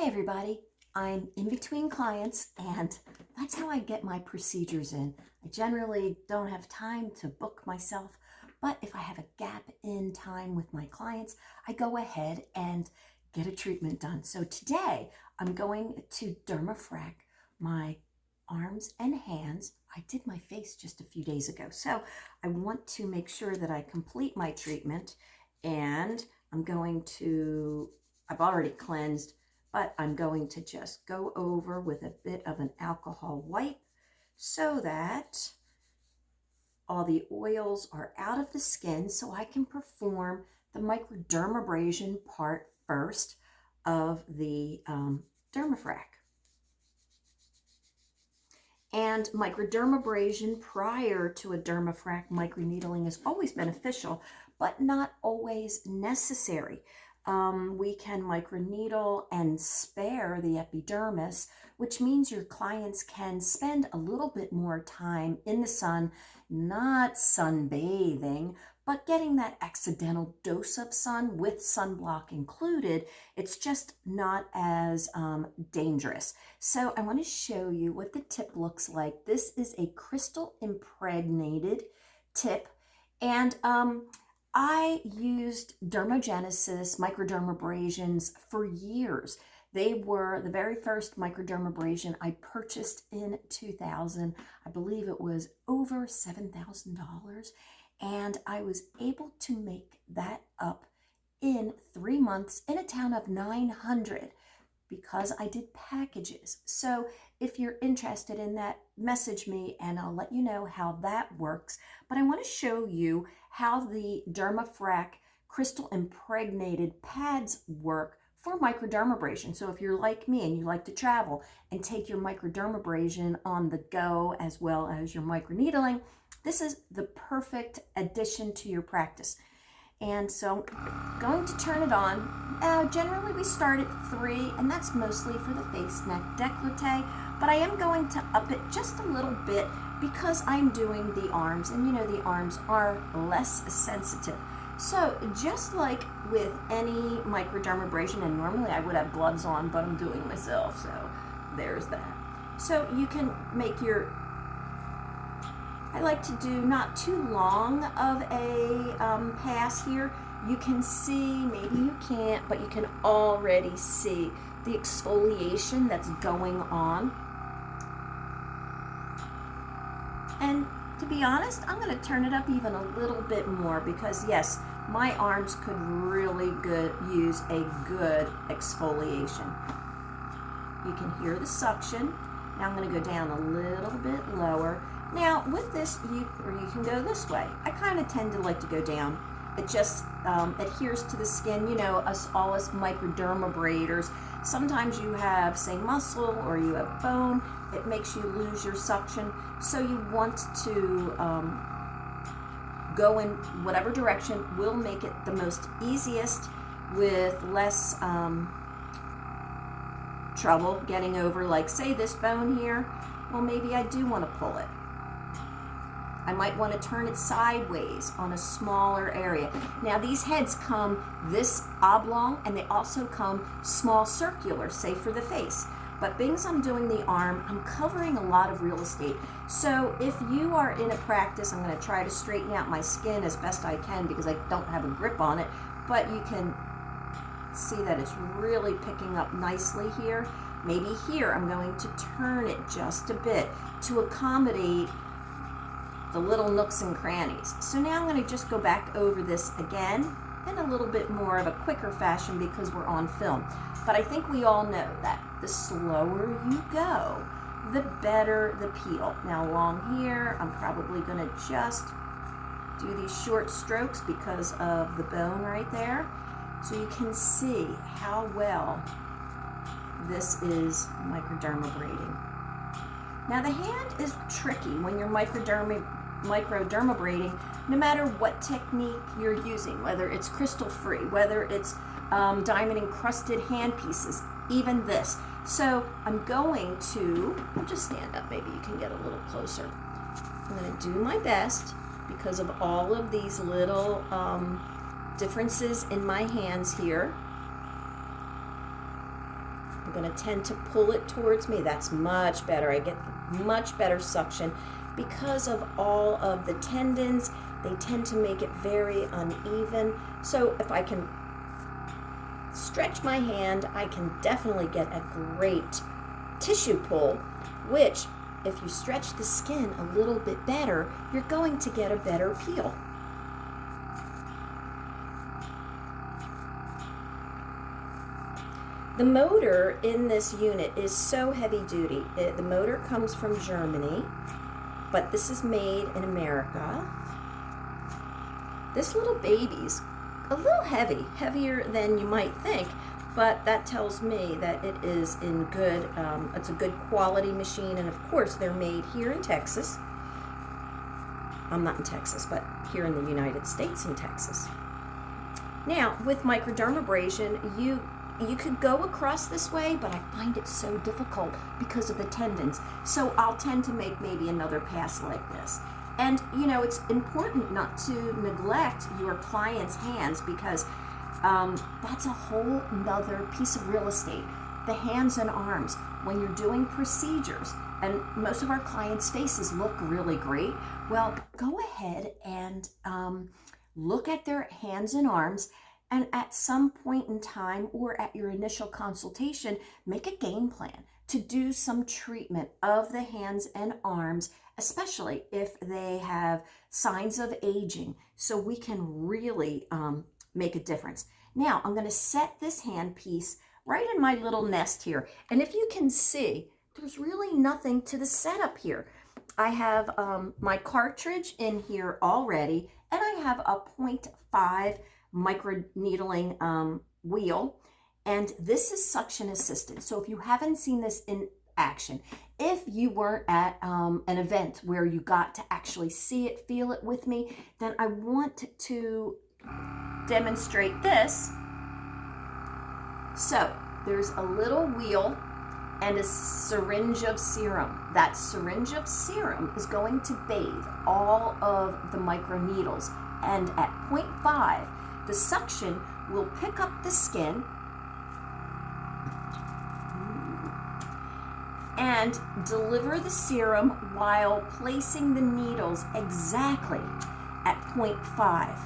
everybody, I'm in between clients and that's how I get my procedures in. I generally don't have time to book myself, but if I have a gap in time with my clients, I go ahead and get a treatment done. So today I'm going to DermaFrac my arms and hands. I did my face just a few days ago, so I want to make sure that I complete my treatment, and I've already cleansed, but I'm going to just go over with a bit of an alcohol wipe so that all the oils are out of the skin, so I can perform the microdermabrasion part first of the DermaFrac. And microdermabrasion prior to a DermaFrac microneedling is always beneficial, but not always necessary. We can microneedle and spare the epidermis, which means your clients can spend a little bit more time in the sun, not sunbathing, but getting that accidental dose of sun with sunblock included. It's just not as dangerous. So I want to show you what the tip looks like. This is a crystal impregnated tip, and I used Dermogenesis microdermabrasions for years. They were the very first microdermabrasion I purchased in 2000. I believe it was over $7,000. And I was able to make that up in 3 months in a town of 900 because I did packages. So if you're interested in that, message me and I'll let you know how that works. But I want to show you how the DermaFrac crystal impregnated pads work for microdermabrasion. So if you're like me and you like to travel and take your microdermabrasion on the go as well as your microneedling, this is the perfect addition to your practice. And so I'm going to turn it on. Generally we start at 3, and that's mostly for the face, neck, décolleté, but I am going to up it just a little bit because I'm doing the arms, and you know the arms are less sensitive. So just like with any microdermabrasion, and normally I would have gloves on, but I'm doing it myself, so there's that. So you can make I like to do not too long of a pass here. You can see, maybe you can't, but you can already see the exfoliation that's going on. And to be honest, I'm going to turn it up even a little bit more because yes, my arms could really use a good exfoliation. You can hear the suction. Now I'm going to go down a little bit lower. Now with this, you can go this way. I kind of tend to like to go down. It just adheres to the skin. You know, all us microdermabrators, sometimes you have, say, muscle or you have bone. It makes you lose your suction. So you want to go in whatever direction will make it the most easiest with less trouble getting over, like, say, this bone here. Well, maybe I do want to pull it. I might want to turn it sideways on a smaller area. Now these heads come this oblong, and they also come small circular, say for the face. But being as I'm doing the arm, I'm covering a lot of real estate. So if you are in a practice, I'm going to try to straighten out my skin as best I can because I don't have a grip on it, but you can see that it's really picking up nicely here. Maybe here I'm going to turn it just a bit to accommodate the little nooks and crannies. So now I'm going to just go back over this again in a little bit more of a quicker fashion because we're on film. But I think we all know that the slower you go, the better the peel. Now along here, I'm probably going to just do these short strokes because of the bone right there. So you can see how well this is microdermabrating. Now the hand is tricky when you're microdermabrating, no matter what technique you're using, whether it's crystal free, whether it's diamond encrusted hand pieces, even this. So I'm going to, I'll just stand up, maybe you can get a little closer. I'm going to do my best because of all of these little differences in my hands here. I'm going to tend to pull it towards me. That's much better. I get much better suction because of all of the tendons. They tend to make it very uneven. So if I can stretch my hand, I can definitely get a great tissue pull, which if you stretch the skin a little bit better, you're going to get a better peel. The motor in this unit is so heavy duty. The motor comes from Germany, but this is made in America. This little baby's a little heavy, heavier than you might think, but that tells me that it is in good, it's a good quality machine, and of course they're made here in Texas. I'm not in Texas, but here in the United States in Texas. Now, with microdermabrasion, you could go across this way, but I find it so difficult because of the tendons. So I'll tend to make maybe another pass like this. And you know, it's important not to neglect your client's hands, because that's a whole nother piece of real estate. The hands and arms, when you're doing procedures, and most of our clients' faces look really great, well, go ahead and look at their hands and arms, and at some point in time or at your initial consultation, make a game plan to do some treatment of the hands and arms, especially if they have signs of aging, so we can really make a difference. Now, I'm going to set this hand piece right in my little nest here. And if you can see, there's really nothing to the setup here. I have my cartridge in here already, and I have a 0.5 microneedling wheel, and this is suction assisted. So if you haven't seen this in action, if you weren't at an event where you got to actually see it, feel it with me, then I want to demonstrate this. So there's a little wheel and a syringe of serum. That syringe of serum is going to bathe all of the microneedles, and at 0.5, the suction will pick up the skin and deliver the serum while placing the needles exactly at 0.5.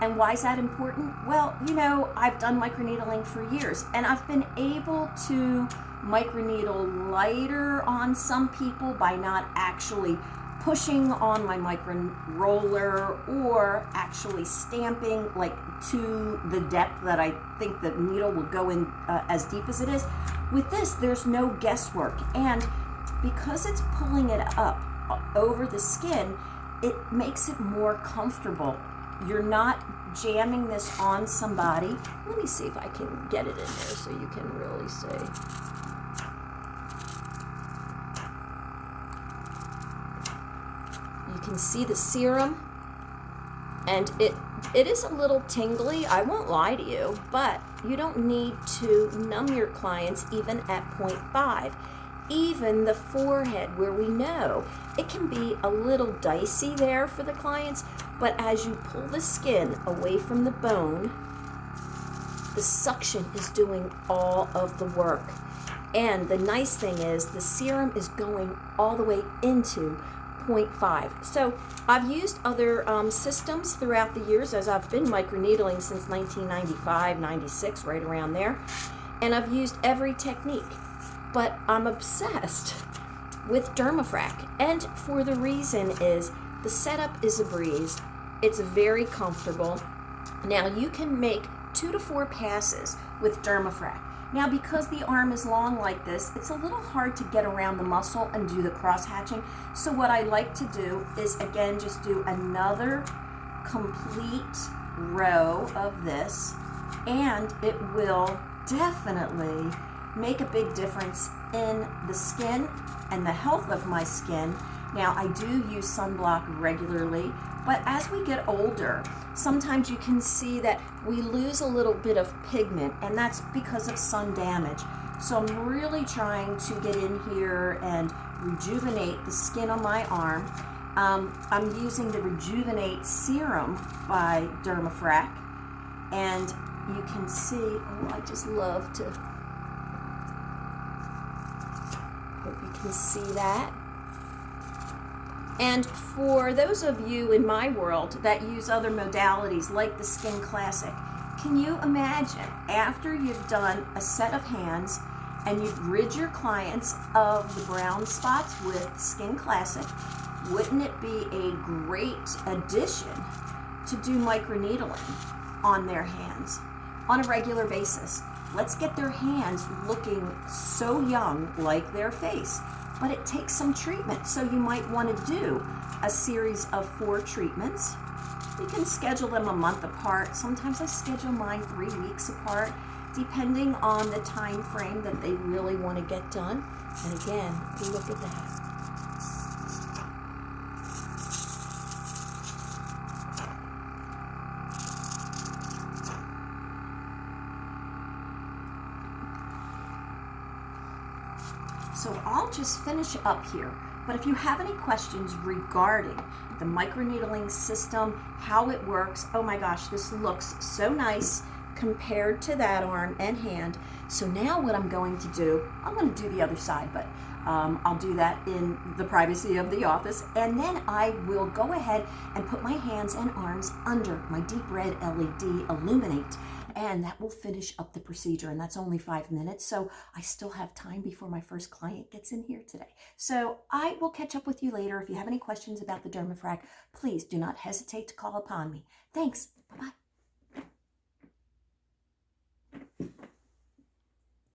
And why is that important? Well, you know, I've done microneedling for years, and I've been able to microneedle lighter on some people by not actually pushing on my micro roller or actually stamping like to the depth that I think the needle will go in as deep as it is. With this, there's no guesswork, and because it's pulling it up over the skin, it makes it more comfortable. You're not jamming this on somebody. Let me see if I can get it in there so you can really see. You can see the serum, and it is a little tingly, I won't lie to you, but you don't need to numb your clients even at 0.5. Even the forehead, where we know it can be a little dicey there for the clients, but as you pull the skin away from the bone, the suction is doing all of the work. And the nice thing is the serum is going all the way into 0.5. So I've used other systems throughout the years, as I've been microneedling since 1995, 96, right around there. And I've used every technique. But I'm obsessed with DermaFrac. And for the reason is the setup is a breeze. It's very comfortable. Now you can make 2 to 4 passes with DermaFrac. Now, because the arm is long like this, it's a little hard to get around the muscle and do the cross hatching. So what I like to do is, again, just do another complete row of this, and it will definitely make a big difference in the skin and the health of my skin. Now, I do use sunblock regularly, but as we get older, sometimes you can see that we lose a little bit of pigment, and that's because of sun damage. So I'm really trying to get in here and rejuvenate the skin on my arm. I'm using the Rejuvenate Serum by DermaFrac, and you can see, oh, I just love to Hope you can see that. And for those of you in my world that use other modalities like the Skin Classic, can you imagine after you've done a set of hands and you've rid your clients of the brown spots with Skin Classic, wouldn't it be a great addition to do microneedling on their hands on a regular basis? Let's get their hands looking so young like their face. But it takes some treatment, so you might want to do a series of 4 treatments. You can schedule them a month apart. Sometimes I schedule mine 3 weeks apart, depending on the time frame that they really want to get done. And again, look at that. So I'll just finish up here, but if you have any questions regarding the microneedling system, how it works, oh my gosh, this looks so nice compared to that arm and hand. So now what I'm going to do, I'm going to do the other side, but I'll do that in the privacy of the office, and then I will go ahead and put my hands and arms under my deep red LED Illuminate, and that will finish up the procedure, and that's only 5 minutes, so I still have time before my first client gets in here today. So I will catch up with you later. If you have any questions about the DermaFrac, please do not hesitate to call upon me. Thanks. Bye-bye.